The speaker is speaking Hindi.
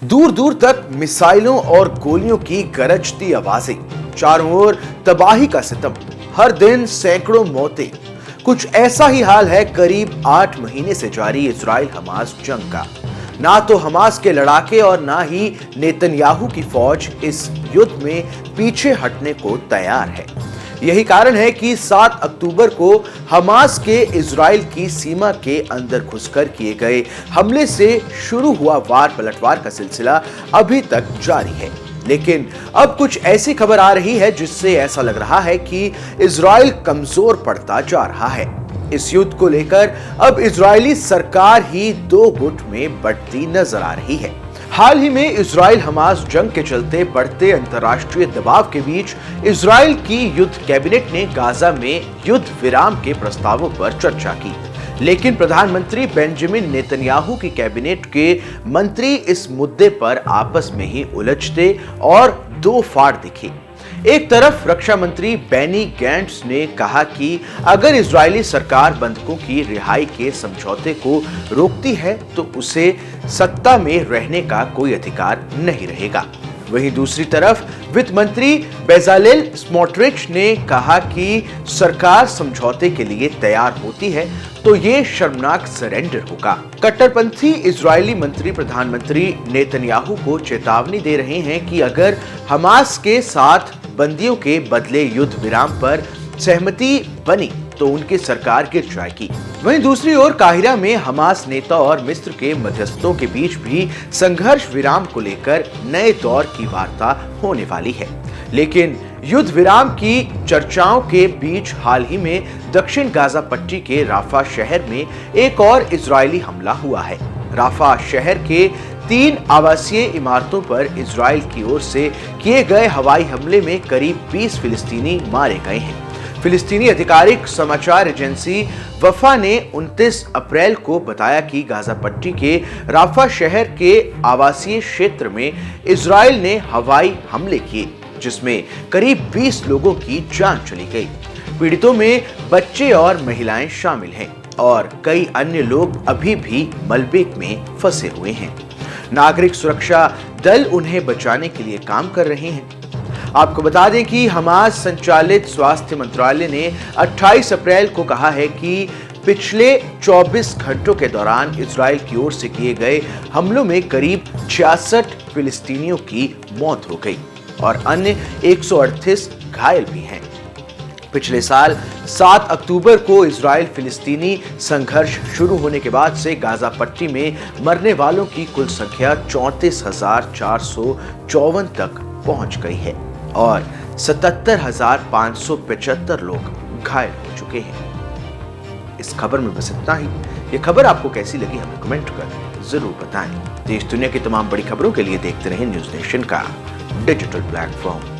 दूर दूर तक मिसाइलों और गोलियों की गरजती आवाजें, चारों ओर तबाही का सितम, हर दिन सैकड़ों मौतें। कुछ ऐसा ही हाल है करीब 8 महीने से जारी इजराइल हमास जंग का। ना तो हमास के लड़ाके और ना ही नेतन्याहू की फौज इस युद्ध में पीछे हटने को तैयार है। यही कारण है कि 7 अक्टूबर को हमास के इजराइल की सीमा के अंदर घुसकर किए गए हमले से शुरू हुआ वार पलटवार का सिलसिला अभी तक जारी है। लेकिन अब कुछ ऐसी खबर आ रही है जिससे ऐसा लग रहा है कि इजराइल कमजोर पड़ता जा रहा है। इस युद्ध को लेकर अब इजरायली सरकार ही दो गुट में बढ़ती नजर आ रही है। हाल ही में इजराइल हमास जंग के चलते बढ़ते अंतर्राष्ट्रीय दबाव के बीच इजराइल की युद्ध कैबिनेट ने गाजा में युद्ध विराम के प्रस्तावों पर चर्चा की। लेकिन प्रधानमंत्री बेंजामिन नेतन्याहू की कैबिनेट के मंत्री इस मुद्दे पर आपस में ही उलझते और दो फाड़ दिखे। एक तरफ रक्षा मंत्री बेनी गैंट्स ने कहा कि अगर इजरायली सरकार बंधकों की रिहाई के समझौते को रोकती है तो उसे सत्ता में रहने का कोई अधिकार नहीं रहेगा। वहीं दूसरी तरफ वित्त मंत्री बेजालेल स्मोट्रिच ने कहा कि सरकार समझौते के लिए तैयार होती है तो ये शर्मनाक सरेंडर होगा। कट्टरपंथी इजरायली मंत्री प्रधानमंत्री नेतन्याहू को चेतावनी दे रहे हैं कि अगर हमास के साथ बंदियों के बदले युद्ध विराम पर सहमति बनी तो उनकी सरकार गिर जाएगी। वहीं दूसरी ओर काहिरा में हमास नेता और मिस्र के मध्यस्थों के बीच भी संघर्ष विराम को लेकर नए दौर की वार्ता होने वाली है। लेकिन युद्ध विराम की चर्चाओं के बीच हाल ही में दक्षिण गाजा पट्टी के राफा शहर में एक और इजरायली हमला हुआ है। राफा शहर के 3 आवासीय इमारतों पर इजराइल की ओर से किए गए हवाई हमले में करीब 20 फिलिस्तीनी मारे गए हैं। फिलिस्तीनी आधिकारिक समाचार एजेंसी वफा ने 29 अप्रैल को बताया कि गाजा पट्टी के राफा शहर के आवासीय क्षेत्र में इजराइल ने हवाई हमले किए जिसमें करीब 20 लोगों की जान चली गई। पीड़ितों में बच्चे और महिलाएं शामिल हैं और कई अन्य लोग अभी भी मलबे में फंसे हुए हैं। नागरिक सुरक्षा दल उन्हें बचाने के लिए काम कर रहे हैं। आपको बता दें कि हमास संचालित स्वास्थ्य मंत्रालय ने 28 अप्रैल को कहा है कि पिछले 24 घंटों के दौरान इजराइल की ओर से किए गए हमलों में करीब 66 फिलिस्तीनियों की मौत हो गई और अन्य 138 घायल भी हैं। पिछले साल 7 अक्टूबर को इजराइल फिलिस्तीनी संघर्ष शुरू होने के बाद से गाजा पट्टी में मरने वालों की कुल संख्या 34,454 तक पहुंच गई है और 77,575 लोग घायल हो चुके हैं। इस खबर में बस इतना ही। ये खबर आपको कैसी लगी हमें कमेंट कर जरूर बताएं। देश दुनिया की तमाम बड़ी खबरों के लिए देखते रहें न्यूज़ नेशन का डिजिटल प्लेटफॉर्म।